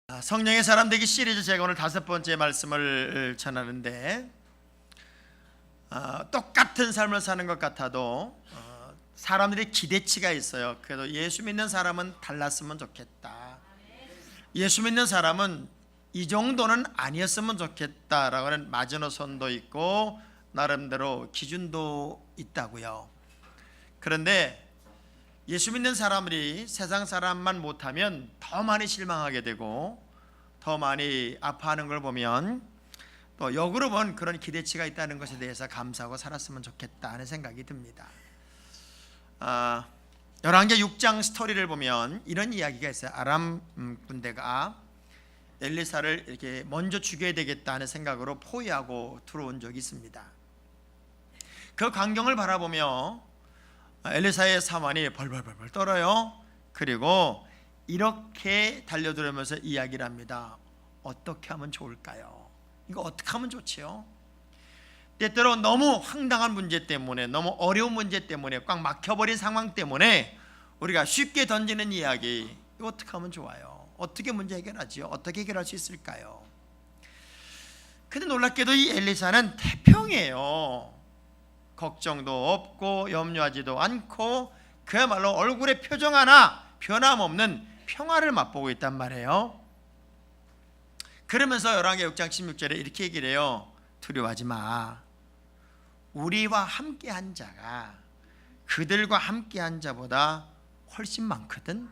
성령의 사람 되기 시리즈 제가 오늘 5번째 말씀을 전하는데, 똑같은 삶을 사는 것 같아도 사람들의 기대치가 있어요. 그래도 예수 믿는 사람은 달랐으면 좋겠다, 예수 믿는 사람은 이 정도는 아니었으면 좋겠다라고 하는 마지노선도 있고 나름대로 기준도 있다고요. 그런데 예수 믿는 사람들이 세상 사람만 못하면 더 많이 실망하게 되고 더 많이 아파하는 걸 보면 또 역으로 보면 그런 기대치가 있다는 것에 대해서 감사하고 살았으면 좋겠다 하는 생각이 듭니다. 열왕기 6장 스토리를 보면 이런 이야기가 있어요. 아람 군대가 엘리사를 이렇게 먼저 죽여야 되겠다 하는 생각으로 포위하고 들어온 적이 있습니다. 그 광경을 바라보며 엘리사의 사환이 벌벌벌 떨어요. 그리고 이렇게 달려들면서 이야기를 합니다. 어떻게 하면 좋을까요? 이거 어떻게 하면 좋지요? 때때로 너무 황당한 문제 때문에, 너무 어려운 문제 때문에, 꽉 막혀버린 상황 때문에 우리가 쉽게 던지는 이야기, 이거 어떻게 하면 좋아요? 어떻게 문제 해결하지요? 어떻게 해결할 수 있을까요? 근데 놀랍게도 이 엘리사는 태평이에요. 걱정도 없고 염려하지도 않고 그야말로 얼굴에 표정 하나 변함없는 평화를 맛보고 있단 말이에요. 그러면서 열왕기 6장 16절에 이렇게 얘기를 해요. 두려워하지 마. 우리와 함께한 자가 그들과 함께한 자보다 훨씬 많거든.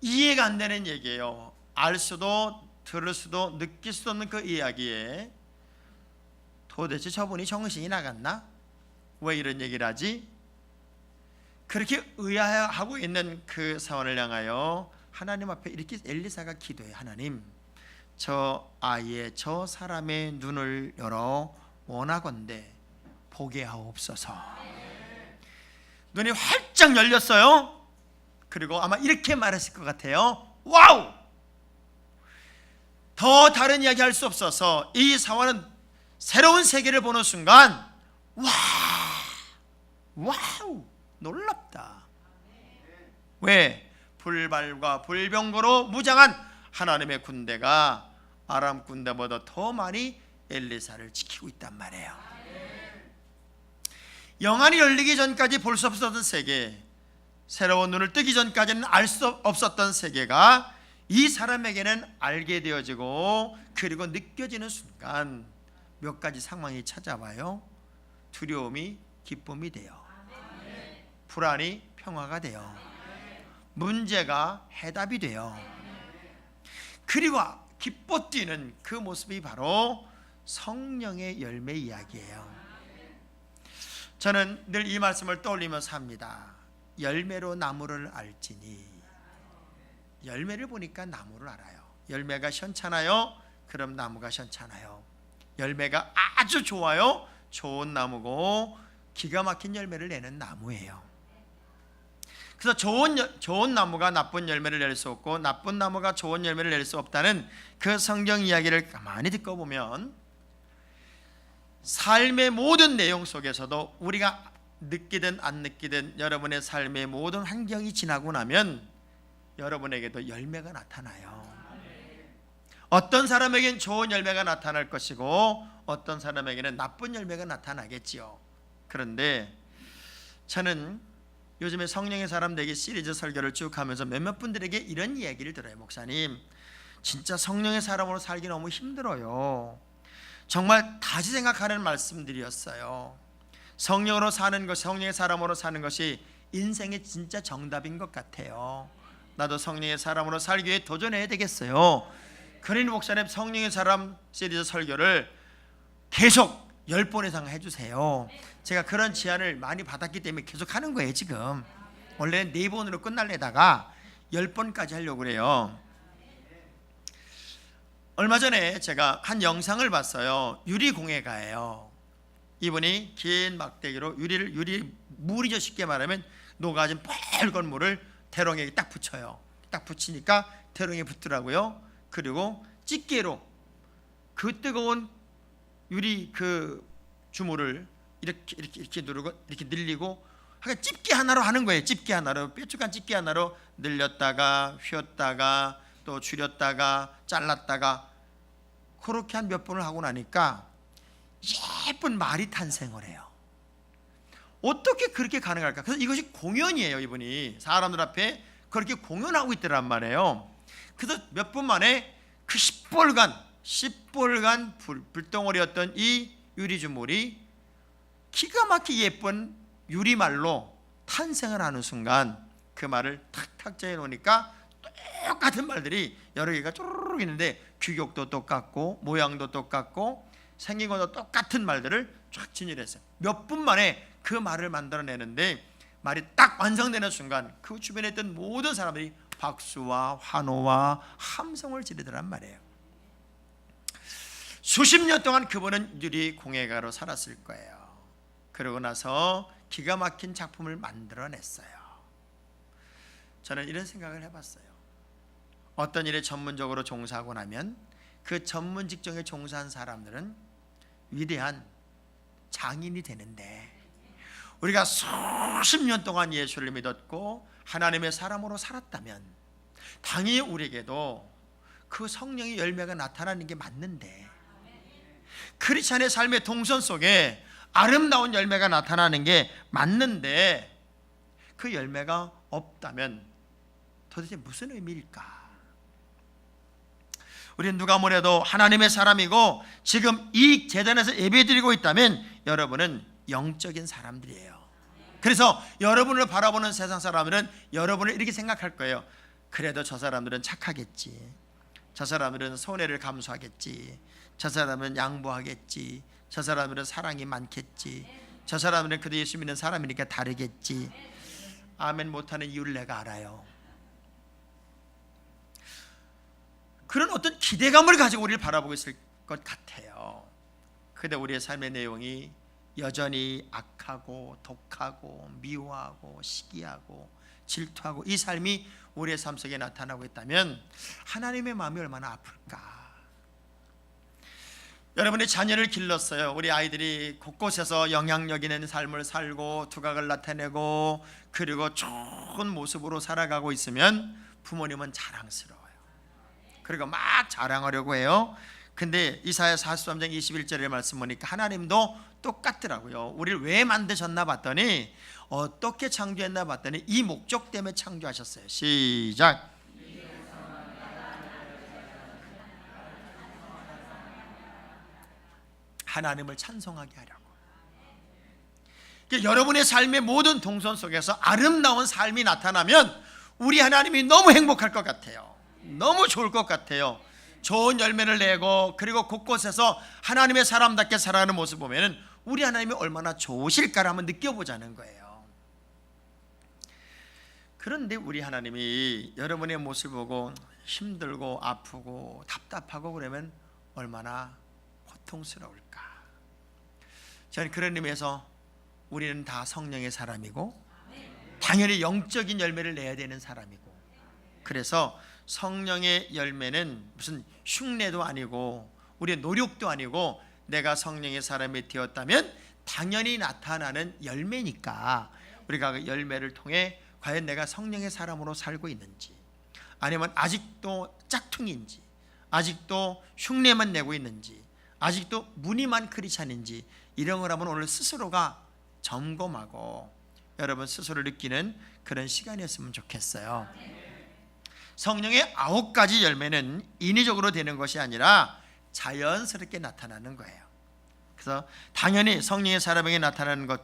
이해가 안 되는 얘기예요. 알 수도 들을 수도 느낄 수도 없는 그 이야기에 도대체 저분이 정신이 나갔나? 왜 이런 얘기를 하지? 그렇게 의아해하고 있는 그 사원을 향하여 하나님 앞에 이렇게 엘리사가 기도해. 하나님, 저 아이의, 저 사람의 눈을 열어 원하건대 보게 하옵소서. 눈이 활짝 열렸어요. 그리고 아마 이렇게 말했을 것 같아요. 와우! 더 다른 이야기 할 수 없어서 이 사원은 새로운 세계를 보는 순간 와우! 놀랍다. 왜? 불발과 불병거로 무장한 하나님의 군대가 아람 군대보다 더 많이 엘리사를 지키고 있단 말이에요. 영안이 열리기 전까지 볼 수 없었던 세계, 새로운 눈을 뜨기 전까지는 알 수 없었던 세계가 이 사람에게는 알게 되어지고 그리고 느껴지는 순간 몇 가지 상황이 찾아와요. 두려움이 기쁨이 돼요. 불안이 평화가 돼요. 문제가 해답이 돼요. 그리고 기뻐 뛰는 그 모습이 바로 성령의 열매 이야기예요. 저는 늘 이 말씀을 떠올리면서 합니다. 열매로 나무를 알지니. 열매를 보니까 나무를 알아요. 열매가 시원찮아요? 그럼 나무가 시원찮아요. 열매가 아주 좋아요? 좋은 나무고 기가 막힌 열매를 내는 나무예요. 그래서 좋은 나무가 나쁜 열매를 낼 수 없고 나쁜 나무가 좋은 열매를 낼 수 없다는 그 성경 이야기를 가만히 듣고 보면 삶의 모든 내용 속에서도 우리가 느끼든 안 느끼든 여러분의 삶의 모든 환경이 지나고 나면 여러분에게도 열매가 나타나요. 어떤 사람에겐 좋은 열매가 나타날 것이고 어떤 사람에게는 나쁜 열매가 나타나겠지요. 그런데 저는 요즘에 성령의 사람 되기 시리즈 설교를 쭉 하면서 몇몇 분들에게 이런 이야기를 들어요. 목사님, 진짜 성령의 사람으로 살기 너무 힘들어요. 정말 다시 생각하는 말씀들이었어요. 성령으로 사는 것, 성령의 사람으로 사는 것이 인생의 진짜 정답인 것 같아요. 나도 성령의 사람으로 살기 위해 도전해야 되겠어요. 그러니 목사님, 성령의 사람 시리즈 설교를 계속 10번 이상 해주세요. 제가 그런 제안을 많이 받았기 때문에 계속 하는 거예요. 지금 원래는 4번으로 끝날래다가 10번까지 하려고 그래요. 얼마 전에 제가 한 영상을 봤어요. 유리공예가예요. 이분이 긴 막대기로 유리 물이죠. 쉽게 말하면 녹아진 빨간 물을 대롱에게 딱 붙여요. 딱 붙이니까 대롱에 붙더라고요. 그리고 집게로 그 뜨거운 유리 그 주물을 이렇게 누르고 이렇게 늘리고 하여간 집게 하나로 하는 거예요. 집게 하나로, 뾰족한 집게 하나로 늘렸다가 휘었다가 또 줄였다가 잘랐다가 그렇게 한 몇 번을 하고 나니까 예쁜 말이 탄생을 해요. 어떻게 그렇게 가능할까? 그래서 이것이 공연이에요. 이분이 사람들 앞에 그렇게 공연하고 있더란 말이에요. 그래서 몇 분 만에 그 10벌간 불덩어리였던 이 유리주물이 기가 막히게 예쁜 유리말로 탄생을 하는 순간 그 말을 탁탁 짜여 놓으니까 똑같은 말들이 여러 개가 쪼르륵 있는데 규격도 똑같고 모양도 똑같고 생긴 것도 똑같은 말들을 쫙 진열했어요. 몇 분 만에 그 말을 만들어내는데 말이 딱 완성되는 순간 그 주변에 있던 모든 사람들이 박수와 환호와 함성을 지르더란 말이에요. 수십 년 동안 그분은 유리 공예가로 살았을 거예요. 그러고 나서 기가 막힌 작품을 만들어냈어요. 저는 이런 생각을 해봤어요. 어떤 일에 전문적으로 종사하고 나면 그 전문 직종에 종사한 사람들은 위대한 장인이 되는데, 우리가 수십 년 동안 예수를 믿었고 하나님의 사람으로 살았다면 당연히 우리에게도 그 성령의 열매가 나타나는 게 맞는데, 크리스찬의 삶의 동선 속에 아름다운 열매가 나타나는 게 맞는데 그 열매가 없다면 도대체 무슨 의미일까? 우리는 누가 뭐래도 하나님의 사람이고 지금 이 제단에서 예배드리고 있다면 여러분은 영적인 사람들이에요. 그래서 여러분을 바라보는 세상 사람들은 여러분을 이렇게 생각할 거예요. 그래도 저 사람들은 착하겠지, 저 사람들은 손해를 감수하겠지, 저 사람은 양보하겠지, 저 사람들은 사랑이 많겠지, 저 사람들은 그래도 예수 믿는 사람이니까 다르겠지. 아멘 못하는 이유를 내가 알아요. 그런 어떤 기대감을 가지고 우리를 바라보고 있을 것 같아요. 그런데 우리의 삶의 내용이 여전히 악하고 독하고 미워하고 시기하고 질투하고 이 삶이 우리의 삶 속에 나타나고 있다면 하나님의 마음이 얼마나 아플까? 여러분의 자녀를 길렀어요. 우리 아이들이 곳곳에서 영향력 있는 삶을 살고 두각을 나타내고 그리고 좋은 모습으로 살아가고 있으면 부모님은 자랑스러워요. 그리고 막 자랑하려고 해요. 근데 이사야 43장 21절의 말씀 보니까 하나님도 똑같더라고요. 우리를 왜 만드셨나 봤더니, 어떻게 창조했나 봤더니 이 목적 때문에 창조하셨어요. 시작. 하나님을 찬송하게 하려고. 그러니까 여러분의 삶의 모든 동선 속에서 아름다운 삶이 나타나면 우리 하나님이 너무 행복할 것 같아요. 너무 좋을 것 같아요. 좋은 열매를 내고 그리고 곳곳에서 하나님의 사람답게 살아가는 모습 보면 우리 하나님이 얼마나 좋으실까를 한번 느껴보자는 거예요. 그런데 우리 하나님이 여러분의 모습을 보고 힘들고 아프고 답답하고 그러면 얼마나 고통스러울까? 저는 그런 의미에서 우리는 다 성령의 사람이고 당연히 영적인 열매를 내야 되는 사람이고, 그래서 성령의 열매는 무슨 흉내도 아니고 우리의 노력도 아니고 내가 성령의 사람이 되었다면 당연히 나타나는 열매니까 우리가 그 열매를 통해 과연 내가 성령의 사람으로 살고 있는지, 아니면 아직도 짝퉁인지, 아직도 흉내만 내고 있는지, 아직도 무늬만 크리스찬인지, 이런 걸 한번 오늘 스스로가 점검하고 여러분 스스로 느끼는 그런 시간이었으면 좋겠어요. 성령의 9가지 열매는 인위적으로 되는 것이 아니라 자연스럽게 나타나는 거예요. 그래서 당연히 성령의 사람에게 나타나는 것,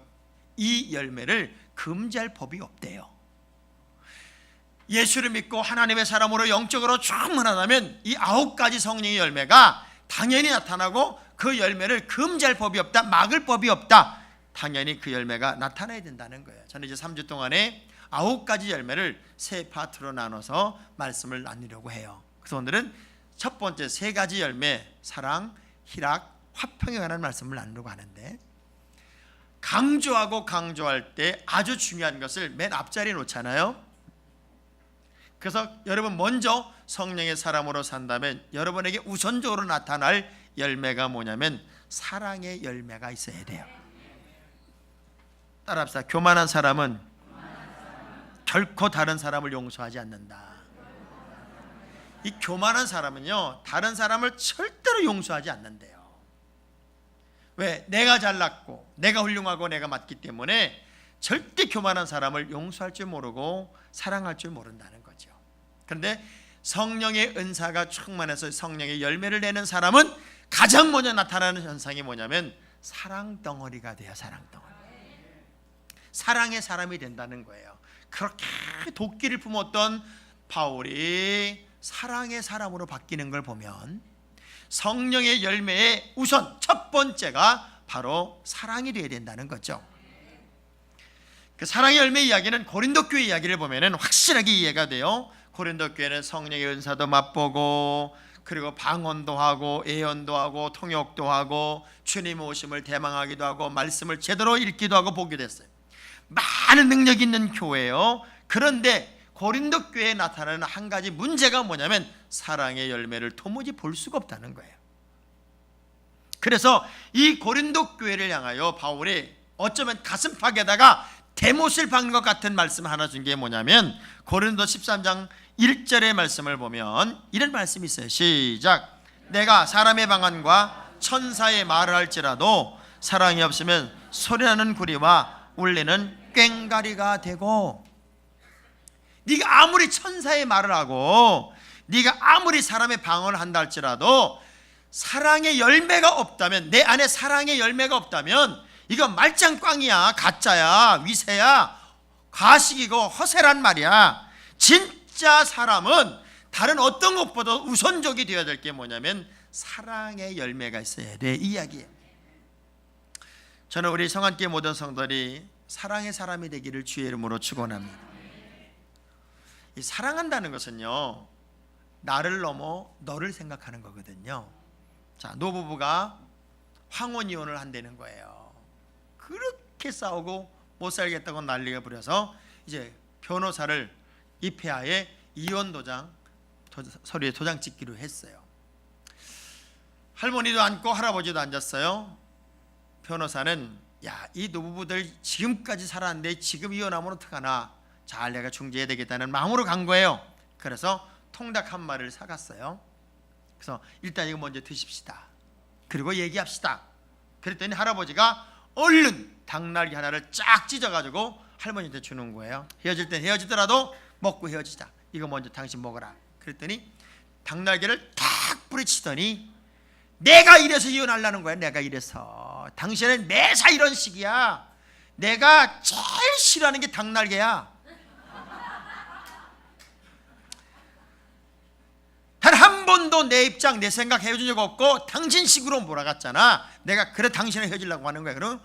이 열매를 금지할 법이 없대요. 예수를 믿고 하나님의 사람으로 영적으로 충만하다면 이 9가지 성령의 열매가 당연히 나타나고 그 열매를 금지할 법이 없다, 막을 법이 없다. 당연히 그 열매가 나타나야 된다는 거예요. 저는 이제 3주 동안에 9가지 열매를 세 파트로 나눠서 말씀을 나누려고 해요. 그래서 오늘은 첫 번째 3가지 열매, 사랑, 희락, 화평에 관한 말씀을 나누려고 하는데, 강조할 때 아주 중요한 것을 맨 앞자리에 놓잖아요. 그래서 여러분 먼저 성령의 사람으로 산다면 여러분에게 우선적으로 나타날 열매가 뭐냐면 사랑의 열매가 있어야 돼요. 따라합시다. 교만한 사람은 결코 다른 사람을 용서하지 않는다. 이 교만한 사람은요, 다른 사람을 절대로 용서하지 않는데요. 왜? 내가 잘났고 내가 훌륭하고 내가 맞기 때문에 절대 교만한 사람을 용서할 줄 모르고 사랑할 줄 모른다는 거죠. 그런데 성령의 은사가 충만해서 성령의 열매를 내는 사람은 가장 먼저 나타나는 현상이 뭐냐면 사랑덩어리가 돼요. 사랑덩어리. 사랑의 사람이 된다는 거예요. 그렇게 도끼를 품었던 바울이 사랑의 사람으로 바뀌는 걸 보면 성령의 열매의 우선 첫 번째가 바로 사랑이 되어야 된다는 거죠. 그 사랑의 열매 이야기는 고린도 교회 이야기를 보면 확실하게 이해가 돼요. 고린도 교회는 성령의 은사도 맛보고, 그리고 방언도 하고 예언도 하고 통역도 하고 주님 오심을 대망하기도 하고 말씀을 제대로 읽기도 하고 보기도 했어요. 많은 능력 있는 교회예요. 그런데 고린도 교회에 나타나는 한 가지 문제가 뭐냐면 사랑의 열매를 도무지 볼 수가 없다는 거예요. 그래서 이 고린도 교회를 향하여 바울이 어쩌면 가슴팍에다가 대못을 박는 것 같은 말씀 하나 준 게 뭐냐면 고린도 13장 1절의 말씀을 보면 이런 말씀이 있어요. 시작. 내가 사람의 방언과 천사의 말을 할지라도 사랑이 없으면 소리나는 구리와 울리는 꽹가리가 되고, 네가 아무리 천사의 말을 하고 네가 아무리 사람의 방언을 한다 할지라도 사랑의 열매가 없다면, 내 안에 사랑의 열매가 없다면 이거 말짱꽝이야, 가짜야, 위세야, 가식이고 허세란 말이야. 진짜 사람은 다른 어떤 것보다 우선적이 되어야 될 게 뭐냐면 사랑의 열매가 있어야 돼, 이 이야기예요. 저는 우리 성안교회 모든 성도들이 사랑의 사람이 되기를 주의 이름으로 축원합니다. 이 사랑한다는 것은요, 나를 넘어 너를 생각하는 거거든요. 자, 노부부가 황혼이혼을 한다는 거예요. 그렇게 싸우고 못 살겠다고 난리가 부려서 이제 변호사를 입회하에 이혼 도장, 서류에 도장 찍기로 했어요. 할머니도 앉고 할아버지도 앉았어요. 변호사는 야, 이 노부부들 지금까지 살았는데 지금 이혼하면 어떡하나, 잘 내가 중재해야 되겠다는 마음으로 간 거예요. 그래서 통닭 한 마리를 사갔어요. 그래서 일단 이거 먼저 드십시다, 그리고 얘기합시다. 그랬더니 할아버지가 얼른 닭날개 하나를 쫙 찢어가지고 할머니한테 주는 거예요. 헤어질 땐 헤어지더라도 먹고 헤어지자, 이거 먼저 당신 먹어라. 그랬더니 닭날개를 탁 뿌리치더니 내가 이래서 이혼하려는 거야. 내가 이래서. 당신은 매사 이런 식이야. 내가 제일 싫어하는 게 닭날개야. 단 한 번도 내 입장, 내 생각 해준 적 없고 당신 식으로 몰아갔잖아. 내가 그래 당신을 헤어지려고 하는 거야. 그럼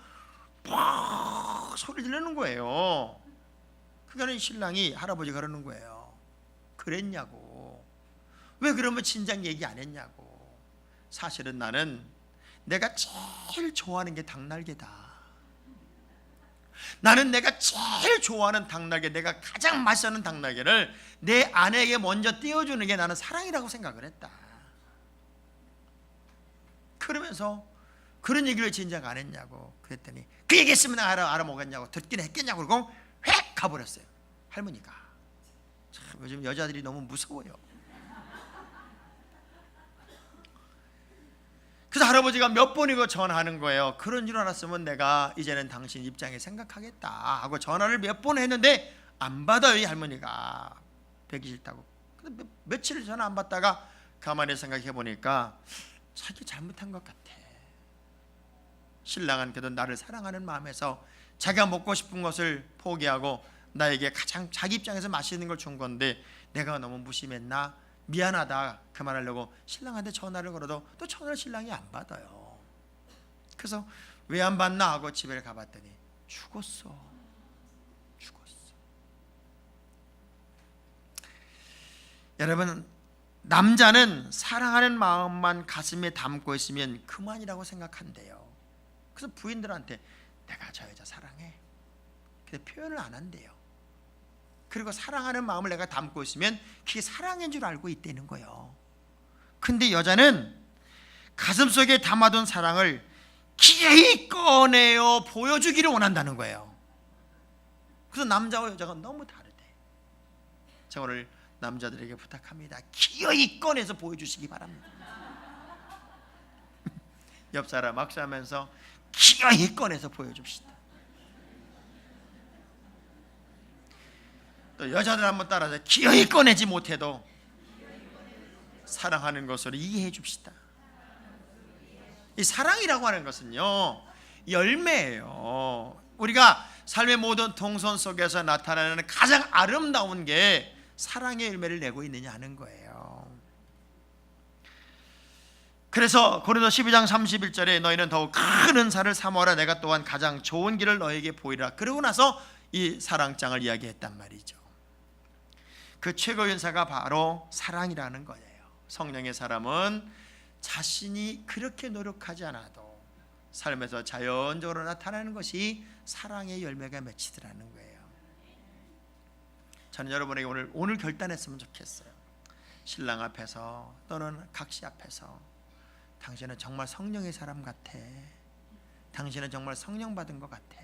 팍 소리 지르는 거예요. 그러니까 신랑이, 할아버지가 그러는 거예요. 그랬냐고. 왜 그러면 진작 얘기 안 했냐고. 사실은 나는 내가 제일 좋아하는 게 닭날개다. 나는 내가 제일 좋아하는 닭날개, 내가 가장 맛있는 닭날개를 내 아내에게 먼저 띄워주는 게 나는 사랑이라고 생각을 했다. 그러면서 그런 얘기를 왜 진작 안 했냐고. 그랬더니 그 얘기했으면 내가 알아먹었냐고, 듣긴 했겠냐고. 그러고 획 가버렸어요, 할머니가. 참, 요즘 여자들이 너무 무서워요. 그래서 할아버지가 몇 번이고 전화하는 거예요. 그런 줄 알았으면 내가 이제는 당신 입장에 생각하겠다 하고 전화를 몇 번 했는데 안 받아요, 이 할머니가. 뵙기 싫다고. 근데 며칠 전화 안 받다가 가만히 생각해 보니까 자기 잘못한 것 같아. 신랑은 그래도 나를 사랑하는 마음에서 자기가 먹고 싶은 것을 포기하고 나에게 가장 자기 입장에서 맛있는 걸 준 건데 내가 너무 무심했나, 미안하다 그만하려고 신랑한테 전화를 걸어도 또 전화를 신랑이 안 받아요. 그래서 왜 안 받나 하고 집에 가봤더니 죽었어. 여러분, 남자는 사랑하는 마음만 가슴에 담고 있으면 그만이라고 생각한대요. 그래서 부인들한테 내가 저 여자 사랑해, 근데 표현을 안 한대요. 그리고 사랑하는 마음을 내가 담고 있으면 그게 사랑인 줄 알고 있다는 거예요. 근데 여자는 가슴속에 담아둔 사랑을 기꺼이 꺼내어 보여주기를 원한다는 거예요. 그래서 남자와 여자가 너무 다르대. 제가 오늘 남자들에게 부탁합니다. 기어이 꺼내서 보여주시기 바랍니다. 옆 사람 악수하면서 기어이 꺼내서 보여줍시다. 또 여자들 한번 따라서 기어이 꺼내지 못해도 사랑하는 것으로 이해해 줍시다. 이 사랑이라고 하는 것은요, 열매예요. 우리가 삶의 모든 동선 속에서 나타나는 가장 아름다운 게 사랑의 열매를 내고 있느냐 하는 거예요. 그래서 고린도 12장 31절에 너희는 더욱 큰 은사를 사모하라. 내가 또한 가장 좋은 길을 너희에게 보이라. 그러고 나서 이 사랑장을 이야기했단 말이죠. 그 최고의 은사가 바로 사랑이라는 거예요. 성령의 사람은 자신이 그렇게 노력하지 않아도 삶에서 자연적으로 나타나는 것이 사랑의 열매가 맺히더라는 거예요. 저는 여러분에게 오늘 결단했으면 좋겠어요. 신랑 앞에서 또는 각시 앞에서 당신은 정말 성령의 사람 같아. 당신은 정말 성령 받은 것 같아.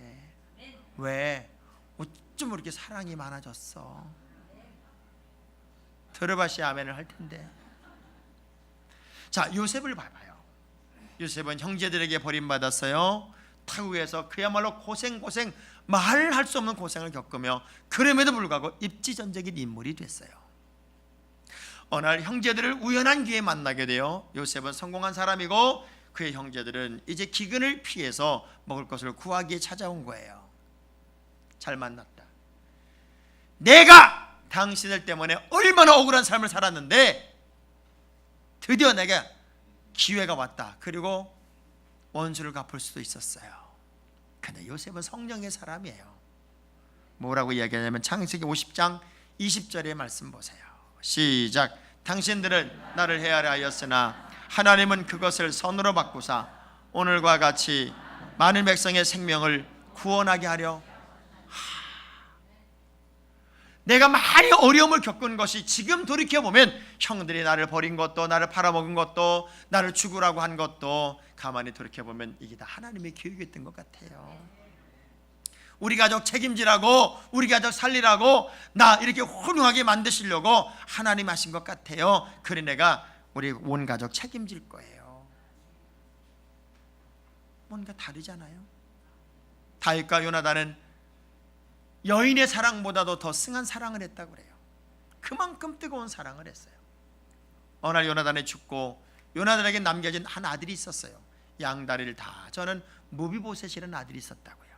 왜? 어쩜 이렇게 사랑이 많아졌어? 들어봐야 아멘을 할 텐데. 자, 요셉을 봐봐요. 요셉은 형제들에게 버림받았어요. 타국에서 그야말로 고생 말할 수 없는 고생을 겪으며 그럼에도 불구하고 입지전적인 인물이 됐어요. 어느 날 형제들을 우연한 기회에 만나게 돼요. 요셉은 성공한 사람이고 그의 형제들은 이제 기근을 피해서 먹을 것을 구하기에 찾아온 거예요. 잘 만났다. 내가 당신들 때문에 얼마나 억울한 삶을 살았는데 드디어 내게 기회가 왔다. 그리고 원수를 갚을 수도 있었어요. 근데 요셉은 성령의 사람이에요. 뭐라고 이야기하냐면 창세기 50장 20절의 말씀 보세요. 시작. 당신들은 나를 헤아려 하였으나 하나님은 그것을 선으로 바꾸사 오늘과 같이 많은 백성의 생명을 구원하게 하려. 내가 많이 어려움을 겪은 것이 지금 돌이켜보면 형들이 나를 버린 것도, 나를 팔아먹은 것도, 나를 죽으라고 한 것도 가만히 돌이켜보면 이게 다 하나님의 계획이었던 것 같아요. 우리 가족 책임지라고, 우리 가족 살리라고, 나 이렇게 훌륭하게 만드시려고 하나님 하신 것 같아요. 그래 내가 우리 온 가족 책임질 거예요. 뭔가 다르잖아요. 다윗과 요나단은 여인의 사랑보다도 더 승한 사랑을 했다고 그래요. 그만큼 뜨거운 사랑을 했어요. 어느 날 요나단이 죽고 요나단에게 남겨진 한 아들이 있었어요. 양다리를 다 저는 무비보셋이라는 아들이 있었다고요.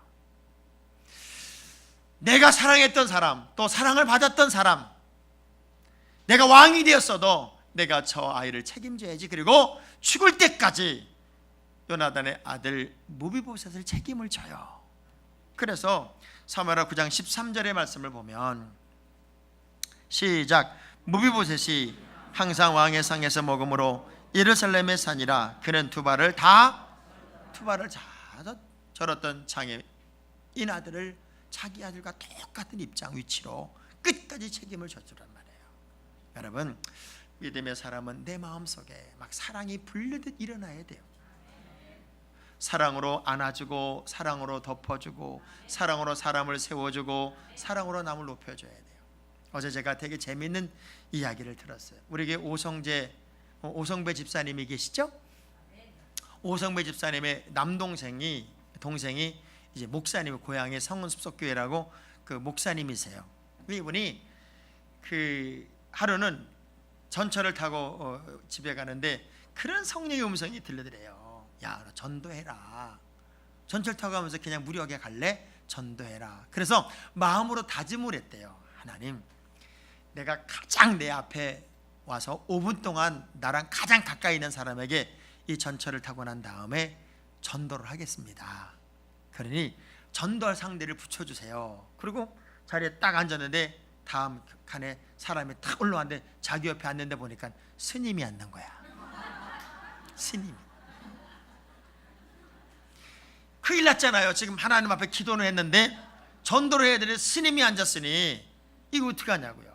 내가 사랑했던 사람, 또 사랑을 받았던 사람, 내가 왕이 되었어도 내가 저 아이를 책임져야지. 그리고 죽을 때까지 요나단의 아들 무비보셋을 책임을 져요. 그래서 사무엘하 9장 13절의 말씀을 보면 시작. 무비보셋이 항상 왕의 상에서 먹음으로 예루살렘의 산이라 그는 두 발을 다 절었던 장애인 아들을 자기 아들과 똑같은 입장 위치로 끝까지 책임을 졌단 말이에요. 여러분, 믿음의 사람은 내 마음속에 막 사랑이 불르듯 일어나야 돼요. 사랑으로 안아주고, 사랑으로 덮어주고, 사랑으로 사람을 세워주고, 사랑으로 남을 높여줘야 돼요. 어제 제가 되게 재미있는 이야기를 들었어요. 우리에게 오성배 집사님이 계시죠? 오성배 집사님의 동생이 이제 목사님, 고향의 성은숲속교회라고 그 목사님이세요. 이분이 그 하루는 전철을 타고 집에 가는데 그런 성령의 음성이 들려드려요. 야, 너 전도해라. 전철 타고 가면서 그냥 무료하게 갈래? 전도해라. 그래서 마음으로 다짐을 했대요. 하나님, 내가 가장 내 앞에 와서 5분 동안 나랑 가장 가까이 있는 사람에게 이 전철을 타고 난 다음에 전도를 하겠습니다. 그러니 전도할 상대를 붙여주세요. 그리고 자리에 딱 앉았는데 다음 칸에 사람이 딱 올라왔는데 자기 옆에 앉는데 보니까 스님이 앉는 거야. 스님이. 큰일 났잖아요. 지금 하나님 앞에 기도는 했는데 전도를 해야 되는데 스님이 앉았으니 이거 어떻게 하냐고요.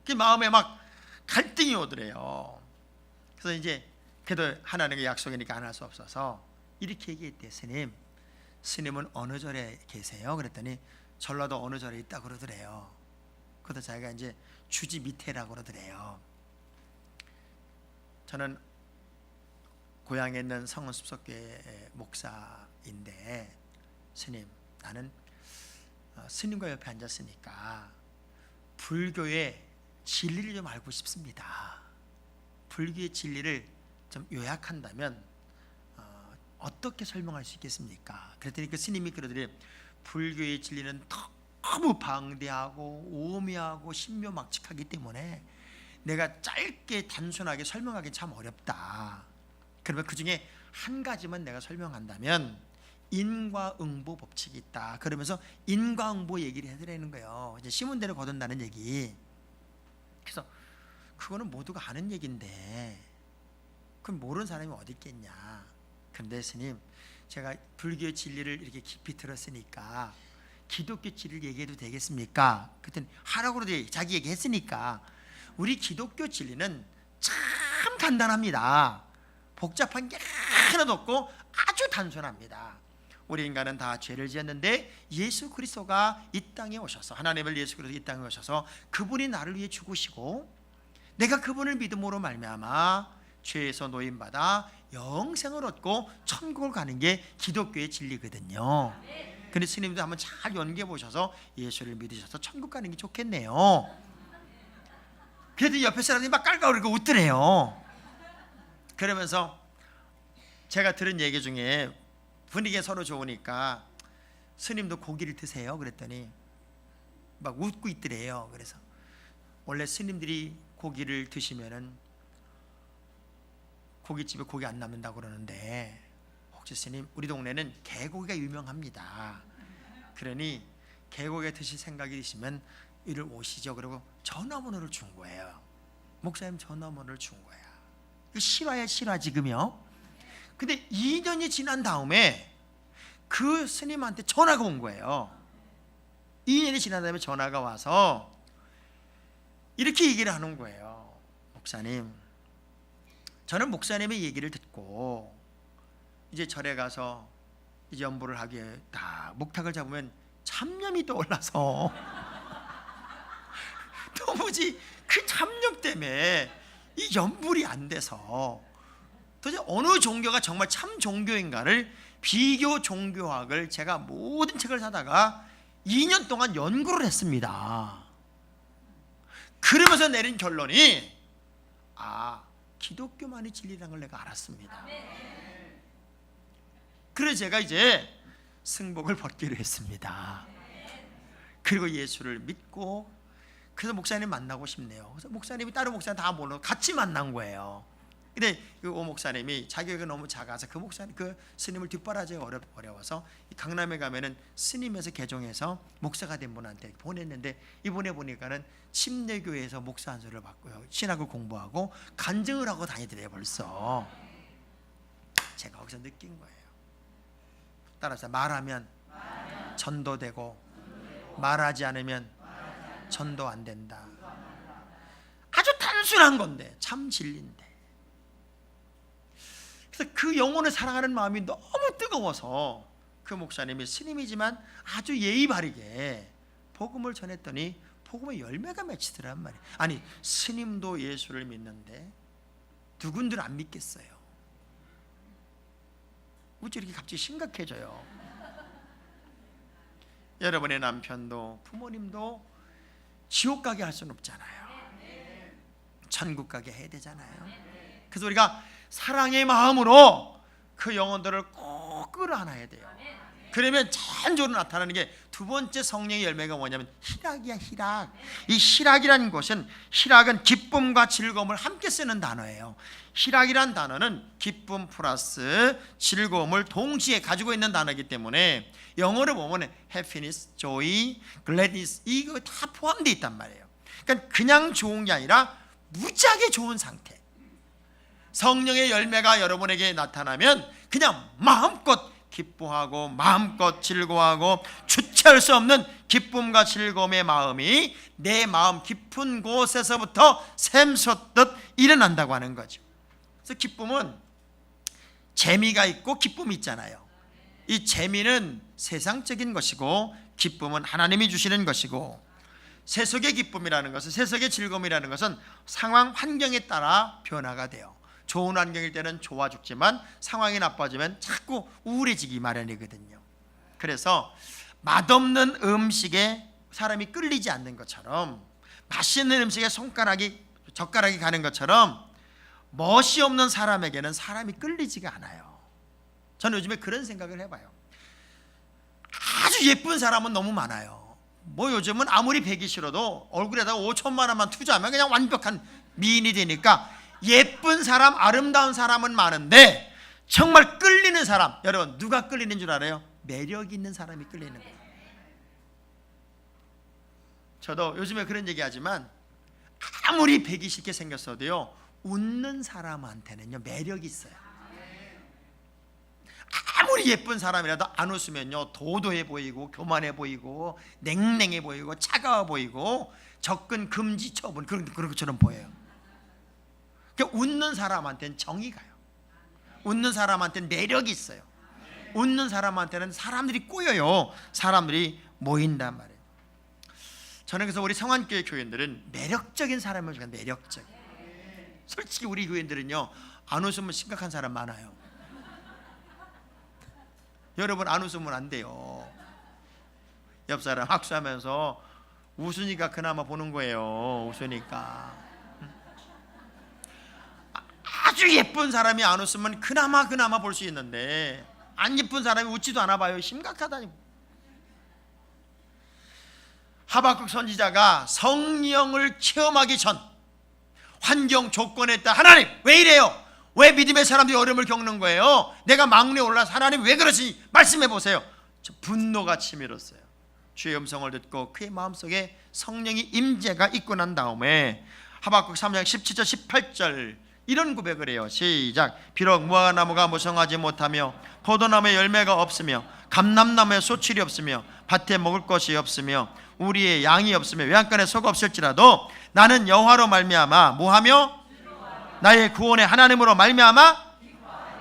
그 마음에 막 갈등이 오더래요. 그래서 이제 그래도 하나님의 약속이니까 안 할 수 없어서 이렇게 얘기했대요. 스님은 어느 절에 계세요? 그랬더니 전라도 어느 절에 있다 그러더래요. 그래서 자기가 이제 주지 밑에라고 그러더래요. 저는 고향에 있는 성원숲석교회 목사인데, 스님, 나는 스님과 옆에 앉았으니까 불교의 진리를 좀 알고 싶습니다. 불교의 진리를 좀 요약한다면 어떻게 설명할 수 있겠습니까? 그랬더니 그 스님이 그러더니 불교의 진리는 너무 방대하고 오묘하고 신묘막측하기 때문에 내가 짧게 단순하게 설명하기 참 어렵다. 그러면 그 중에 한 가지만 내가 설명한다면 인과응보 법칙이 있다. 그러면서 인과응보 얘기를 해드리는 거예요. 이제 심은 대로 거둔다는 얘기. 그래서 그거는 모두가 아는 얘기인데 그럼 모르는 사람이 어디 있겠냐. 근데 스님, 제가 불교의 진리를 이렇게 깊이 들었으니까 기독교 진리를 얘기해도 되겠습니까? 그랬더니 하라고 그러더니 자기 얘기했으니까. 우리 기독교 진리는 참 간단합니다. 복잡한 게 하나도 없고 아주 단순합니다. 우리 인간은 다 죄를 지었는데 예수 그리스도가 이 땅에 오셔서, 하나님을 예수 그리스도 이 땅에 오셔서 그분이 나를 위해 죽으시고 내가 그분을 믿음으로 말미암아 죄에서 노임받아 영생을 얻고 천국을 가는 게 기독교의 진리거든요. 근데 스님도 한번 잘 연구해 보셔서 예수를 믿으셔서 천국 가는 게 좋겠네요. 그래도 옆에 사람들이 막 깔깔거리고 웃더래요. 그러면서 제가 들은 얘기 중에 분위기가 서로 좋으니까 스님도 고기를 드세요 그랬더니 막 웃고 있더래요. 그래서 원래 스님들이 고기를 드시면은 고깃집에 고기 안 남는다고 그러는데, 혹시 스님, 우리 동네는 개고기가 유명합니다. 그러니 개고기 드실 생각이 있으면 이를 오시죠. 그리고 전화번호를 준 거예요. 목사님 전화번호를 준 거야. 이거 실화야, 실화 지금요. 근데 2년이 지난 다음에 그 스님한테 전화가 온 거예요. 2년이 지난 다음에 전화가 와서 이렇게 얘기를 하는 거예요. 목사님, 저는 목사님의 얘기를 듣고 이제 절에 가서 이제 연보를 하기에 다 목탁을 잡으면 참념이 떠올라서 도무지 그 참념 때문에 이 연불이 안 돼서 도대체 어느 종교가 정말 참 종교인가를, 비교 종교학을 제가 모든 책을 사다가 2년 동안 연구를 했습니다. 그러면서 내린 결론이 기독교만이 진리라는 걸 내가 알았습니다. 그래서 제가 이제 승복을 벗기로 했습니다. 그리고 예수를 믿고, 그래서 목사님 만나고 싶네요. 그래서 목사님이 다른 목사님 다 모르고 같이 만난 거예요. 근데 그 오 목사님이 자격이 너무 작아서 그 목사님, 그 스님을 뒷바라지가 어려워서 강남에 가면은 스님에서 개종해서 목사가 된 분한테 보냈는데, 이번에 보니까는 침례교회에서 목사 한 소리를 받고요, 신학을 공부하고 간증을 하고 다니더래요. 벌써 제가 거기서 느낀 거예요. 따라서 말하면 전도되고 말하지 않으면 전도 안 된다. 아주 단순한 건데 참 진리인데. 그래서 그 영혼을 사랑하는 마음이 너무 뜨거워서 그 목사님이 스님이지만 아주 예의 바르게 복음을 전했더니 복음의 열매가 맺히더란 말이에요. 아니, 스님도 예수를 믿는데 누군들 안 믿겠어요? 어째 이렇게 갑자기 심각해져요? 여러분의 남편도 부모님도 지옥 가게 할 수는 없잖아요. 천국 가게 해야 되잖아요. 그래서 우리가 사랑의 마음으로 그 영혼들을 꼭 끌어안아야 돼요. 그러면 전적으로 나타나는 게 두 번째 성령의 열매가 뭐냐면 희락이야, 희락. 이 희락이라는 것은, 희락은 기쁨과 즐거움을 함께 쓰는 단어예요. 희락이란 단어는 기쁨 플러스 즐거움을 동시에 가지고 있는 단어이기 때문에 영어로 보면 happiness, joy, gladness, 이거 다 포함되어 있단 말이에요. 그러니까 그냥 좋은 게 아니라 무지하게 좋은 상태. 성령의 열매가 여러분에게 나타나면 그냥 마음껏 기뻐하고 마음껏 즐거워하고 주체할 수 없는 기쁨과 즐거움의 마음이 내 마음 깊은 곳에서부터 샘솟듯 일어난다고 하는 거죠. 그래서 기쁨은 재미가 있고 기쁨이 있잖아요. 이 재미는 세상적인 것이고 기쁨은 하나님이 주시는 것이고, 세속의 기쁨이라는 것은, 세속의 즐거움이라는 것은 상황 환경에 따라 변화가 돼요. 좋은 환경일 때는 좋아 죽지만 상황이 나빠지면 자꾸 우울해지기 마련이거든요. 그래서 맛없는 음식에 사람이 끌리지 않는 것처럼, 맛있는 음식에 젓가락이 가는 것처럼 멋이 없는 사람에게는 사람이 끌리지가 않아요. 저는 요즘에 그런 생각을 해봐요. 아주 예쁜 사람은 너무 많아요. 뭐 요즘은 아무리 배기 싫어도 얼굴에다가 5천만 원만 투자하면 그냥 완벽한 미인이 되니까 예쁜 사람, 아름다운 사람은 많은데 정말 끌리는 사람, 여러분 누가 끌리는 줄 알아요? 매력 있는 사람이 끌리는 거예요. 저도 요즘에 그런 얘기하지만 아무리 배기 싫게 생겼어도요, 웃는 사람한테는요 매력이 있어요. 아무리 예쁜 사람이라도 안 웃으면요 도도해 보이고 교만해 보이고 냉랭해 보이고 차가워 보이고 접근 금지 처분 그런 것처럼 보여요. 그러니까 웃는 사람한테는 정이 가요. 웃는 사람한테는 매력이 있어요. 웃는 사람한테는 사람들이 꼬여요. 사람들이 모인단 말이에요. 저는 그래서 우리 성안교회 교인들은 매력적인 사람을 좋아해요. 매력적인. 솔직히 우리 교인들은요 안 웃으면 심각한 사람 많아요. 여러분 안 웃으면 안 돼요. 옆 사람 학수하면서 웃으니까 그나마 보는 거예요. 웃으니까. 아주 예쁜 사람이 안 웃으면 그나마 볼 수 있는데 안 예쁜 사람이 웃지도 않아 봐요. 심각하다니. 하박국 선지자가 성령을 체험하기 전 환경 조건에 따라 하나님 왜 이래요? 왜 믿음의 사람들이 어려움을 겪는 거예요? 내가 막내에 올라서 하나님 왜 그러시니? 말씀해 보세요. 저 분노가 치밀었어요. 주의 음성을 듣고 그의 마음속에 성령의 임재가 있고 난 다음에 하박국 3장 17절 18절 이런 고백을 해요. 시작. 비록 무화과나무가 무성하지 못하며 포도나무에 열매가 없으며 감람나무에 소출이 없으며 밭에 먹을 것이 없으며 우리의 양이 없으며 외양간에 소가 없을지라도 나는 여호와로 말미암아 뭐하며 나의 구원의 하나님으로 말미암아.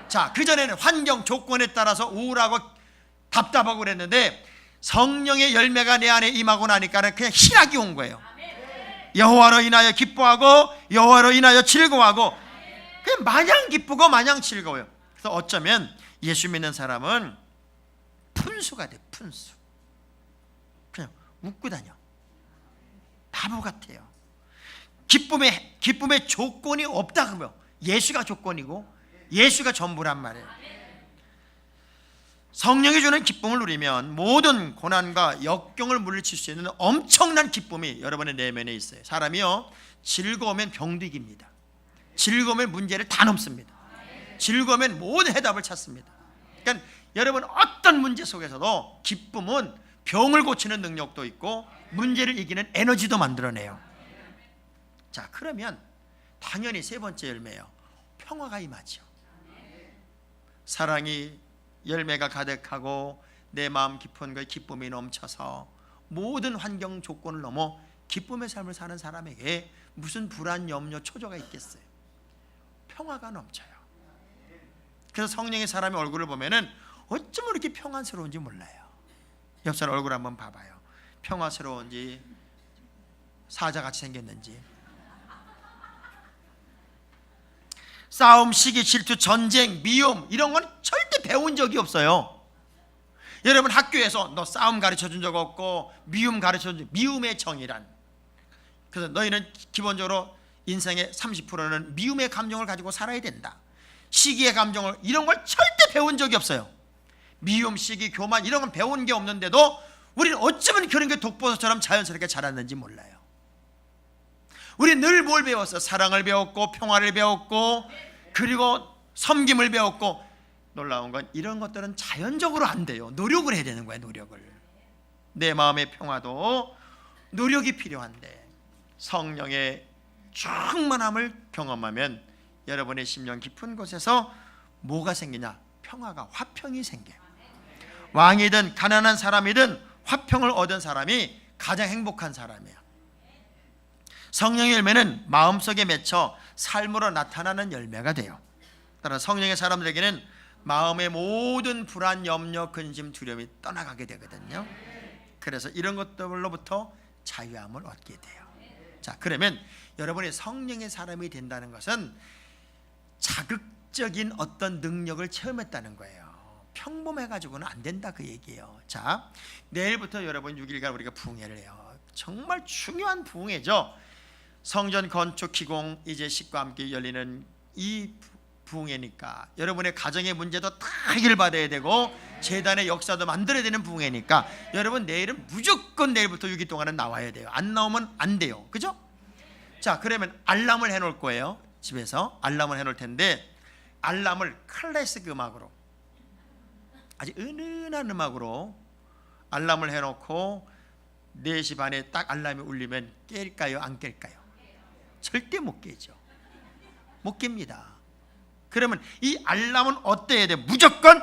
자, 그전에는 환경 조건에 따라서 우울하고 답답하고 그랬는데 성령의 열매가 내 안에 임하고 나니까는 그냥 희락이 온 거예요. 여호와로 인하여 기뻐하고 여호와로 인하여 즐거워하고 그냥 마냥 기쁘고 마냥 즐거워요. 그래서 어쩌면 예수 믿는 사람은 푼수가 돼. 푼수. 그냥 웃고 다녀. 바보 같아요. 기쁨의 조건이 없다 그러면 예수가 조건이고 예수가 전부란 말이에요. 성령이 주는 기쁨을 누리면 모든 고난과 역경을 물리칠 수 있는 엄청난 기쁨이 여러분의 내면에 있어요. 사람이요 즐거우면 병도 이깁니다. 즐거우면 문제를 다 넘습니다. 즐거우면 모든 해답을 찾습니다. 그러니까 여러분 어떤 문제 속에서도 기쁨은 병을 고치는 능력도 있고 문제를 이기는 에너지도 만들어내요. 자, 그러면 당연히 세 번째 열매예요. 평화가 임하죠. 사랑이 열매가 가득하고 내 마음 깊은 거에 기쁨이 넘쳐서 모든 환경 조건을 넘어 기쁨의 삶을 사는 사람에게 무슨 불안, 염려, 초조가 있겠어요. 평화가 넘쳐요. 그래서 성령의 사람의 얼굴을 보면은 어쩜 이렇게 평안스러운지 몰라요. 옆 사람 얼굴 한번 봐봐요. 평화스러운지 사자같이 생겼는지. 싸움, 시기, 질투, 전쟁, 미움 이런 건 절대 배운 적이 없어요. 여러분 학교에서 너 싸움 가르쳐준 적 없고 미움 가르쳐준 적, 미움의 정의란. 그래서 너희는 기본적으로 인생의 30%는 미움의 감정을 가지고 살아야 된다. 시기의 감정을 이런 걸 절대 배운 적이 없어요. 미움, 시기, 교만 이런 건 배운 게 없는데도 우리는 어쩌면 그런 게 독보적처럼 자연스럽게 자랐는지 몰라요. 우리 늘 뭘 배웠어? 사랑을 배웠고 평화를 배웠고 그리고 섬김을 배웠고 놀라운 건 이런 것들은 자연적으로 안 돼요. 노력을 해야 되는 거예요. 노력을. 내 마음의 평화도 노력이 필요한데 성령의 충만함을 경험하면 여러분의 심령 깊은 곳에서 뭐가 생기냐? 평화가, 화평이 생겨요. 왕이든 가난한 사람이든 화평을 얻은 사람이 가장 행복한 사람이에요. 성령의 열매는 마음속에 맺혀 삶으로 나타나는 열매가 돼요. 따라 성령의 사람들에게는 마음의 모든 불안, 염려, 근심, 두려움이 떠나가게 되거든요. 그래서 이런 것들로부터 자유함을 얻게 돼요. 자, 그러면 여러분이 성령의 사람이 된다는 것은 자극적인 어떤 능력을 체험했다는 거예요. 평범해가지고는 안 된다 그 얘기예요. 자, 내일부터 여러분 6일간 우리가 부흥회를 해요. 정말 중요한 부흥회죠. 성전 건축 기공 이제 식과 함께 열리는 이 부흥회니까 여러분의 가정의 문제도 다 해결받아야 되고 재단의 역사도 만들어야 되는 부흥회니까 여러분 내일은 무조건 내일부터 6일 동안은 나와야 돼요. 안 나오면 안 돼요. 그죠? 자, 그러면 알람을 해놓을 거예요. 집에서 알람을 해놓을 텐데 알람을 클래식 음악으로 아주 은은한 음악으로 알람을 해놓고 4시 반에 딱 알람이 울리면 깰까요? 안 깰까요? 절대 못 깨죠. 못 깹니다. 그러면 이 알람은 어때야 돼? 무조건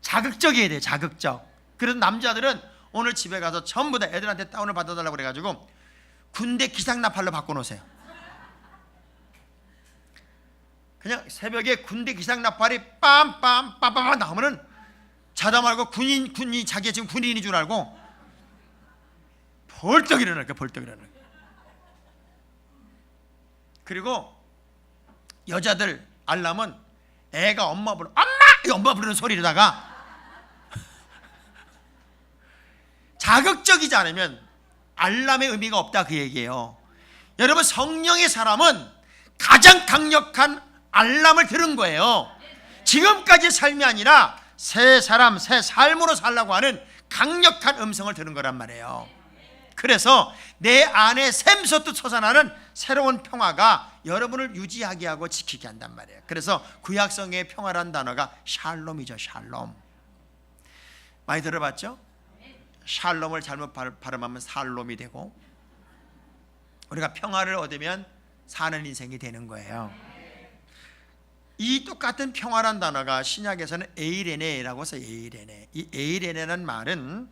자극적이어야 돼. 자극적. 그래서 남자들은 오늘 집에 가서 전부 다 애들한테 다운을 받아달라고 그래가지고 군대 기상나팔로 바꿔놓으세요. 그냥 새벽에 군대 기상나팔이 빰빰 빰빰 나오면은 자다 말고 군인이 자기가 지금 군인인 줄 알고 벌떡 일어날 거야. 벌떡 일어날 거야. 그리고 여자들 알람은 애가 엄마 부르 엄마! 이 엄마 부르는 소리로다가 자극적이지 않으면 알람의 의미가 없다 그 얘기예요. 여러분 성령의 사람은 가장 강력한 알람을 들은 거예요. 지금까지 삶이 아니라 새 사람 새 삶으로 살라고 하는 강력한 음성을 들은 거란 말이에요. 그래서 내 안에 샘솟듯 솟아나는 새로운 평화가 여러분을 유지하게 하고 지키게 한단 말이에요. 그래서 구약성의 평화란 단어가 샬롬이죠. 샬롬. 많이 들어봤죠? 샬롬을 잘못 발음하면 살롬이 되고 우리가 평화를 얻으면 사는 인생이 되는 거예요. 이 똑같은 평화란 단어가 신약에서는 에이레네라고 써요. 에이레네. 이 에이레네라는 말은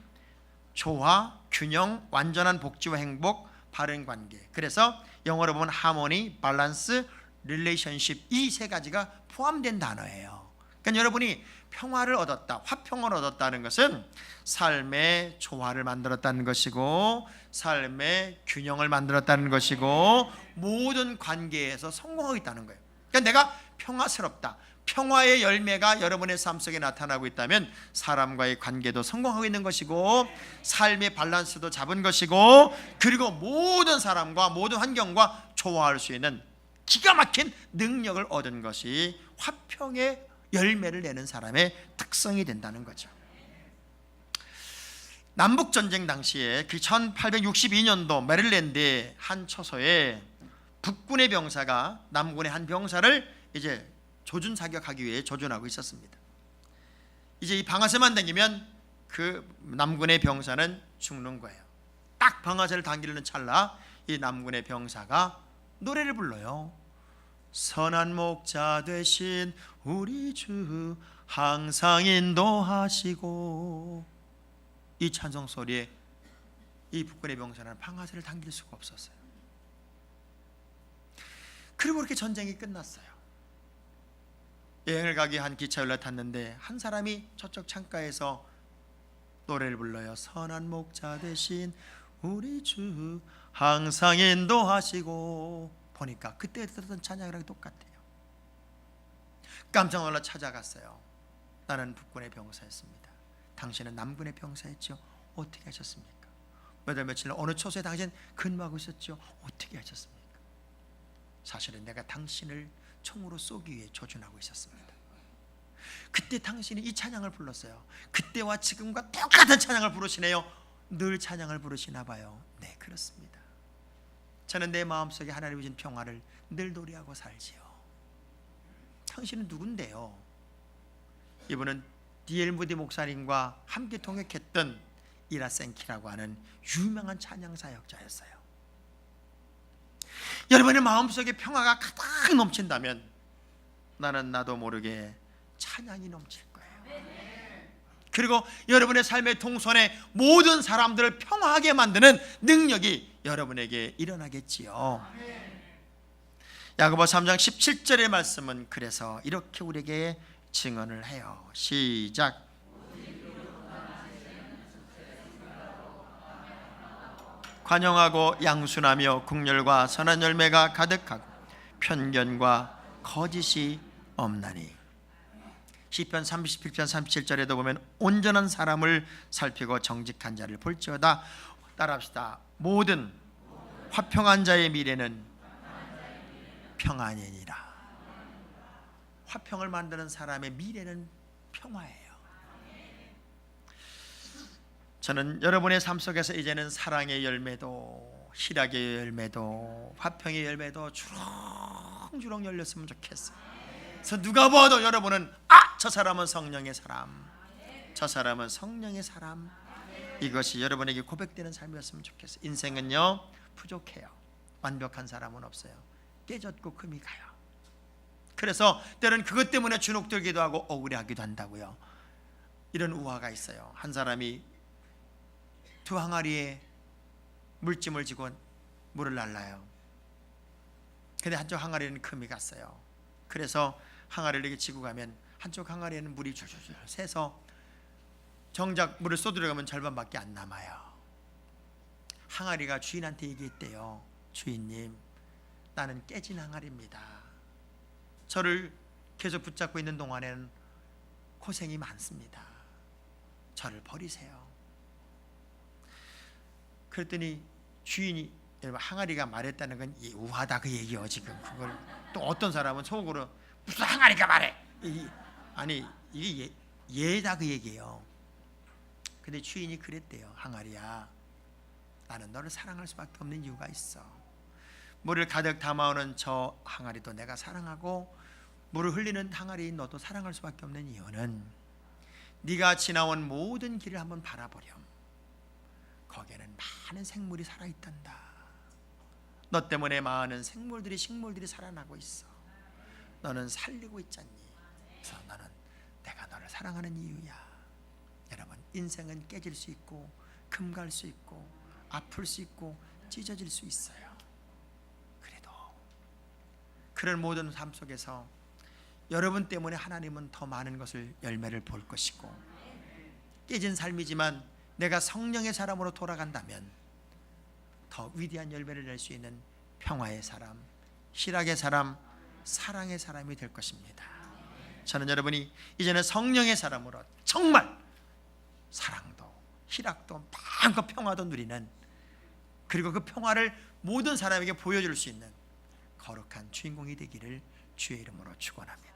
조화, 균형, 완전한 복지와 행복, 바른 관계. 그래서 영어로 보면 하모니, 밸런스, 릴레이션십 이 세 가지가 포함된 단어예요. 그러니까 여러분이 평화를 얻었다, 화평을 얻었다는 것은 삶의 조화를 만들었다는 것이고 삶의 균형을 만들었다는 것이고 모든 관계에서 성공하고 있다는 거예요. 그러니까 내가 평화스럽다, 평화의 열매가 여러분의 삶 속에 나타나고 있다면 사람과의 관계도 성공하고 있는 것이고 삶의 밸런스도 잡은 것이고 그리고 모든 사람과 모든 환경과 조화할 수 있는 기가 막힌 능력을 얻은 것이 화평의 열매를 내는 사람의 특성이 된다는 거죠. 남북전쟁 당시에 그 1862년도 메릴랜드의 한 처소에 북군의 병사가 남군의 한 병사를 이제 조준 사격하기 위해 조준하고 있었습니다. 이제 이 방아쇠만 당기면 그 남군의 병사는 죽는 거예요. 딱 방아쇠를 당기려는 찰나 이 남군의 병사가 노래를 불러요. 선한 목자 되신 우리 주 항상 인도하시고. 이 찬송 소리에 이 북군의 병사는 방아쇠를 당길 수가 없었어요. 그리고 그렇게 전쟁이 끝났어요. 여행을 가기 한 기차 올라탔는데 한 사람이 저쪽 창가에서 노래를 불러요. 선한 목자 되신 우리 주 항상 인도하시고. 보니까 그때 들었던 찬양이랑 똑같아요. 깜짝 놀라 찾아갔어요. 나는 북군의 병사였습니다. 당신은 남군의 병사였죠. 어떻게 하셨습니까? 몇 월 며칠 어느 처소에 당신 근무하고 있었죠. 어떻게 하셨습니까? 사실은 내가 당신을 총으로 쏘기 위해 조준하고 있었습니다. 그때 당신이 이 찬양을 불렀어요. 그때와 지금과 똑같은 찬양을 부르시네요. 늘 찬양을 부르시나 봐요. 네, 그렇습니다. 저는 내 마음속에 하나님이 주신 평화를 늘 노래하고 살지요. 당신은 누군데요? 이분은 D.L. 무디 목사님과 함께 통역했던 이라센키라고 하는 유명한 찬양 사역자였어요. 여러분의 마음속에 평화가 가득 넘친다면 나는 나도 모르게 찬양이 넘칠 거예요. 그리고 여러분의 삶의 동선에 모든 사람들을 평화하게 만드는 능력이 여러분에게 일어나겠지요. 야고보 3장 17절의 말씀은 그래서 이렇게 우리에게 증언을 해요. 시작. 관용하고 양순하며 국률과 선한 열매가 가득하고 편견과 거짓이 없나니. 시편 37편 37절에도 보면 온전한 사람을 살피고 정직한 자를 볼지어다. 따라합시다. 모든 화평한 자의 미래는 평안이니라. 화평을 만드는 사람의 미래는 평화예요. 저는 여러분의 삶 속에서 이제는 사랑의 열매도 희락의 열매도 화평의 열매도 주렁주렁 열렸으면 좋겠어요. 그래서 누가 봐도 여러분은 저 사람은 성령의 사람, 저 사람은 성령의 사람, 이것이 여러분에게 고백되는 삶이었으면 좋겠어요. 인생은요 부족해요. 완벽한 사람은 없어요. 깨졌고 금이 가요. 그래서 때로는 그것 때문에 주눅들기도 하고 억울해하기도 한다고요. 이런 우화가 있어요. 한 사람이 두 항아리에 물짐을 지고 물을 날라요. 근데 한쪽 항아리에는 금이 갔어요. 그래서 항아리를 이렇게 지고 가면 한쪽 항아리에는 물이 줄줄줄 새서 정작 물을 쏟으려가면 절반밖에 안 남아요. 항아리가 주인한테 얘기했대요. 주인님, 나는 깨진 항아리입니다. 저를 계속 붙잡고 있는 동안에는 고생이 많습니다. 저를 버리세요. 그랬더니 주인이, 여러분 항아리가 말했다는 건 우하다 그 얘기요. 지금 그걸 또 어떤 사람은 속으로 무슨 항아리가 말해, 아니 이게 예다 그 얘기예요. 근데 주인이 그랬대요. 항아리야, 나는 너를 사랑할 수밖에 없는 이유가 있어. 물을 가득 담아오는 저 항아리도 내가 사랑하고 물을 흘리는 항아리인 너도 사랑할 수밖에 없는 이유는 네가 지나온 모든 길을 한번 바라보렴. 거기에는 많은 생물이 살아있단다. 너 때문에 많은 생물들이 식물들이 살아나고 있어. 너는 살리고 있잖니. 그래서 너는 내가 너를 사랑하는 이유야. 여러분, 인생은 깨질 수 있고 금갈 수 있고 아플 수 있고 찢어질 수 있어요. 그래도 그런 모든 삶 속에서 여러분 때문에 하나님은 더 많은 것을 열매를 볼 것이고, 깨진 삶이지만 내가 성령의 사람으로 돌아간다면 더 위대한 열매를 낼 수 있는 평화의 사람, 희락의 사람, 사랑의 사람이 될 것입니다. 저는 여러분이 이제는 성령의 사람으로 정말 사랑도 희락도 마음껏 평화도 누리는, 그리고 그 평화를 모든 사람에게 보여줄 수 있는 거룩한 주인공이 되기를 주의 이름으로 축원합니다.